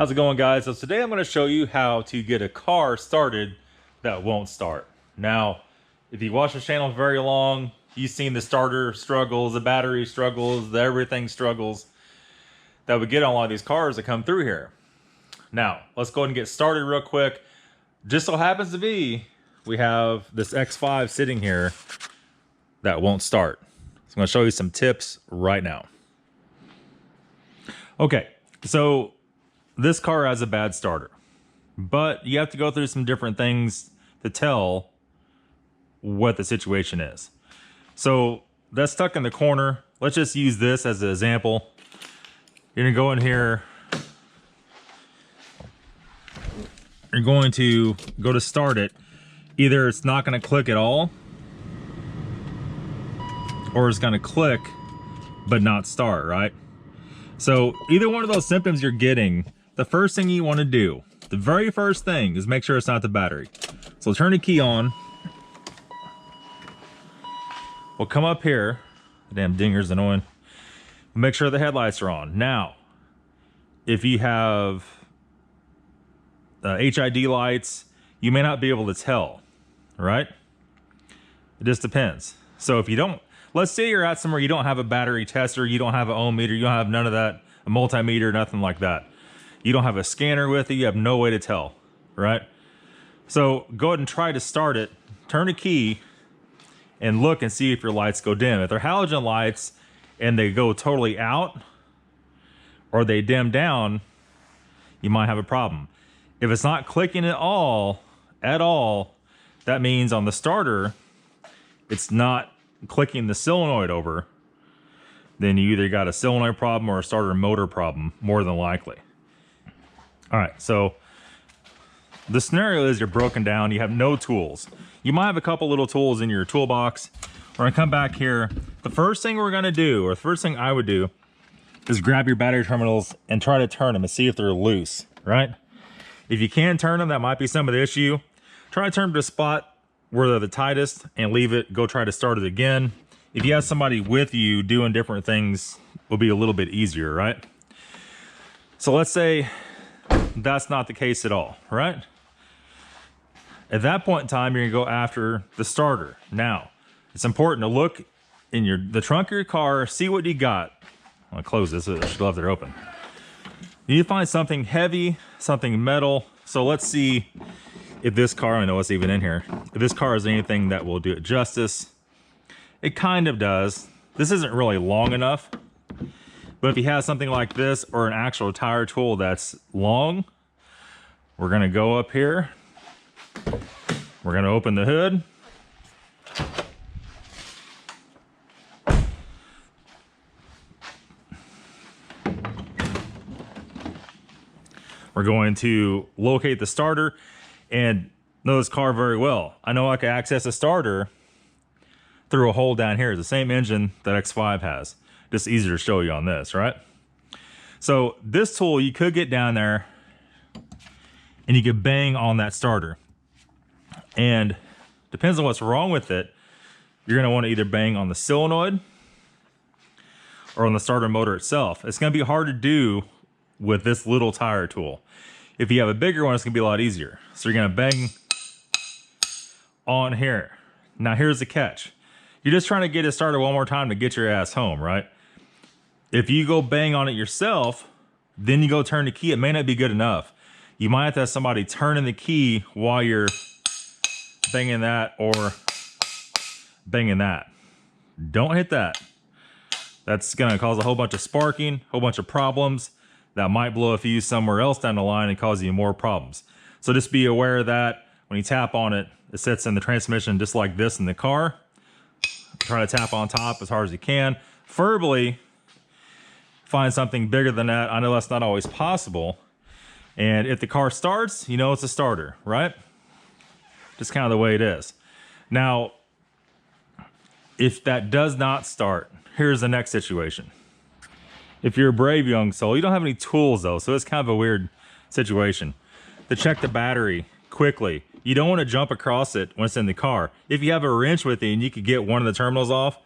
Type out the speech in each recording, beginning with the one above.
How's it going, guys? So today I'm going to show you how to get a car started that won't start. Now, if you watch the channel very long, you've seen the starter struggles, the battery struggles, the everything struggles that we get on a lot of these cars that come through here. Now, let's go ahead and get started real quick. Just so happens to be, we have this X5 sitting here that won't start. So I'm going to show you some tips right now. Okay, so this car has a bad starter, but you have to go through some different things to tell what the situation is. So that's stuck in the corner. Let's just use this as an example. You're gonna go in here. You're going to go to start it. Either it's not gonna click at all, or it's gonna click but not start, right? So either one of those symptoms you're getting, the first thing you want to do, the very first thing, is make sure it's not the battery. So turn the key on. We'll come up here. The damn dinger's annoying. Make sure the headlights are on. Now, if you have HID lights, you may not be able to tell, right? It just depends. So if you don't, let's say you're at somewhere you don't have a battery tester, you don't have an ohm meter, you don't have none of that, a multimeter, nothing like that. You don't have a scanner with it, you have no way to tell, right? So go ahead and try to start it, turn the key, and look and see if your lights go dim. If they're halogen lights and they go totally out, or they dim down, you might have a problem. If it's not clicking at all, that means on the starter, it's not clicking the solenoid over, then you either got a solenoid problem or a starter motor problem, more than likely. All right, so the scenario is you're broken down, you have no tools. You might have a couple little tools in your toolbox. We're gonna come back here. The first thing we're gonna do, or the first thing I would do, is grab your battery terminals and try to turn them and see if they're loose, right? If you can turn them, that might be some of the issue. Try to turn them to a spot where they're the tightest and leave it, go try to start it again. If you have somebody with you doing different things, will be a little bit easier, right? So let's say that's not the case at all, right? At that point in time, you're gonna go after the starter. Now, it's important to look in the trunk of your car, see what you got. I'm gonna close this, I should love they're open. You need to find something heavy, something metal. So let's see if this car, I know what's even in here, if this car is anything that will do it justice. It kind of does. This isn't really long enough, but if you have something like this or an actual tire tool that's long, we're gonna go up here. We're gonna open the hood. We're going to locate the starter and know this car very well. I know I can access a starter through a hole down here. It's the same engine that X5 has. Just easier to show you on this, right? So this tool, you could get down there and you could bang on that starter. And depends on what's wrong with it, you're gonna wanna either bang on the solenoid or on the starter motor itself. It's gonna be hard to do with this little tire tool. If you have a bigger one, it's gonna be a lot easier. So you're gonna bang on here. Now here's the catch. You're just trying to get it started one more time to get your ass home, right? If you go bang on it yourself, then you go turn the key, it may not be good enough. You might have to have somebody turning the key while you're banging that or banging that. Don't hit that. That's gonna cause a whole bunch of sparking, a whole bunch of problems that might blow a fuse somewhere else down the line and cause you more problems. So just be aware of that. When you tap on it, it sits in the transmission just like this in the car. Try to tap on top as hard as you can. Preferably, find something bigger than that. I know that's not always possible. And if the car starts, you know it's a starter, right? Just kind of the way it is. Now, if that does not start, here's the next situation. If you're a brave young soul, you don't have any tools though, so it's kind of a weird situation. To check the battery quickly, you don't want to jump across it when it's in the car. If you have a wrench with you and you could get one of the terminals off,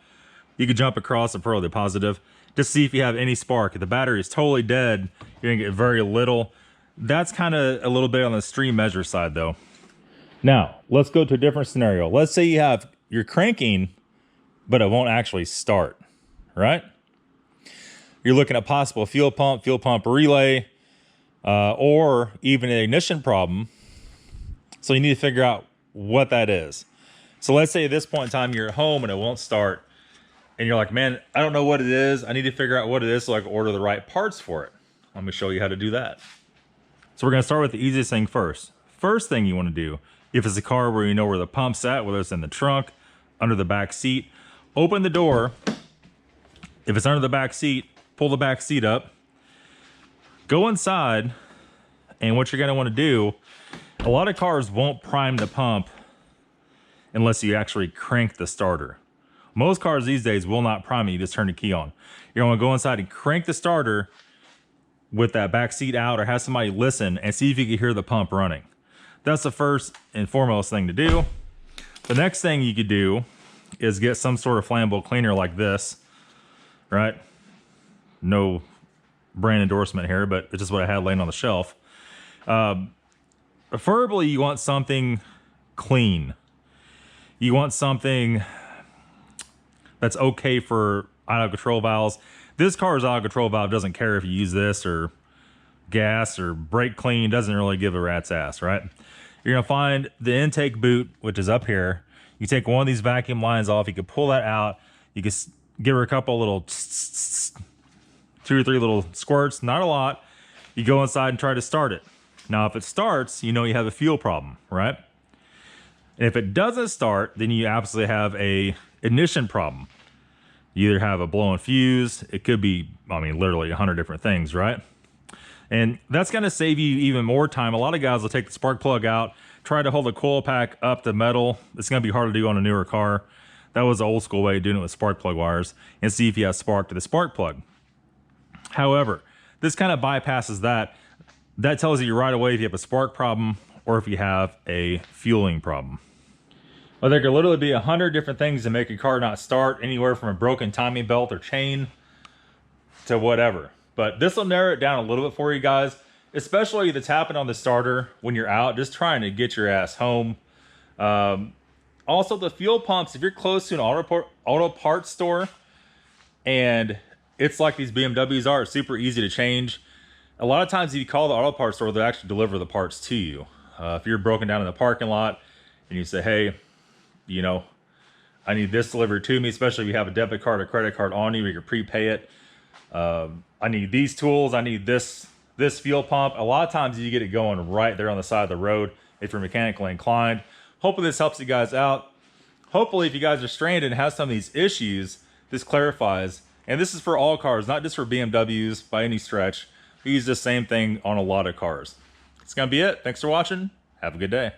you could jump across it for the positive. Just see if you have any spark. If the battery is totally dead, you're gonna get very little. That's kind of a little bit on the extreme measure side though. Now, let's go to a different scenario. Let's say you're cranking, but it won't actually start, right? You're looking at possible fuel pump relay, or even an ignition problem. So you need to figure out what that is. So let's say at this point in time, you're at home and it won't start. And you're like, man, I don't know what it is. I need to figure out what it is so I can order the right parts for it. Let me show you how to do that. So we're gonna start with the easiest thing first. First thing you wanna do, if it's a car where you know where the pump's at, whether it's in the trunk, under the back seat, open the door. If it's under the back seat, pull the back seat up, go inside, and what you're gonna wanna do, a lot of cars won't prime the pump unless you actually crank the starter. Most cars these days will not prime it, you just turn the key on. You're gonna go inside and crank the starter with that back seat out, or have somebody listen and see if you can hear the pump running. That's the first and foremost thing to do. The next thing you could do is get some sort of flammable cleaner like this, right? No brand endorsement here, but it's just what I had laying on the shelf. Preferably you want something clean. You want something that's okay for auto control valves. This car's auto control valve doesn't care if you use this or gas or brake clean, doesn't really give a rat's ass, right? You're gonna find the intake boot, which is up here. You take one of these vacuum lines off, you can pull that out, you can give her a couple little 2 or 3 little squirts, not a lot. You go inside and try to start it. Now, if it starts, you know you have a fuel problem, right? And if it doesn't start, then you absolutely have a ignition problem. You either have a blown fuse, it could be, I mean, literally 100 different things, right? And that's gonna save you even more time. A lot of guys will take the spark plug out, try to hold the coil pack up the metal. It's gonna be hard to do on a newer car. That was the old school way of doing it with spark plug wires, and see if you have spark to the spark plug. However, this kind of bypasses that. That tells you right away if you have a spark problem or if you have a fueling problem. Well, there could literally be 100 different things to make a car not start, anywhere from a broken timing belt or chain to whatever. But this will narrow it down a little bit for you guys, especially the tapping on the starter when you're out, just trying to get your ass home. Also, the fuel pumps, if you're close to an auto parts store, and it's like these BMWs are, it's super easy to change. A lot of times if you call the auto parts store, they'll actually deliver the parts to you. If you're broken down in the parking lot and you say, hey, you know, I need this delivered to me, especially if you have a debit card or credit card on you, where you can prepay it. I need these tools, I need this fuel pump. A lot of times you get it going right there on the side of the road if you're mechanically inclined. Hopefully this helps you guys out. Hopefully if you guys are stranded and have some of these issues, this clarifies. And this is for all cars, not just for BMWs by any stretch. We use the same thing on a lot of cars. It's gonna be it. Thanks for watching. Have a good day.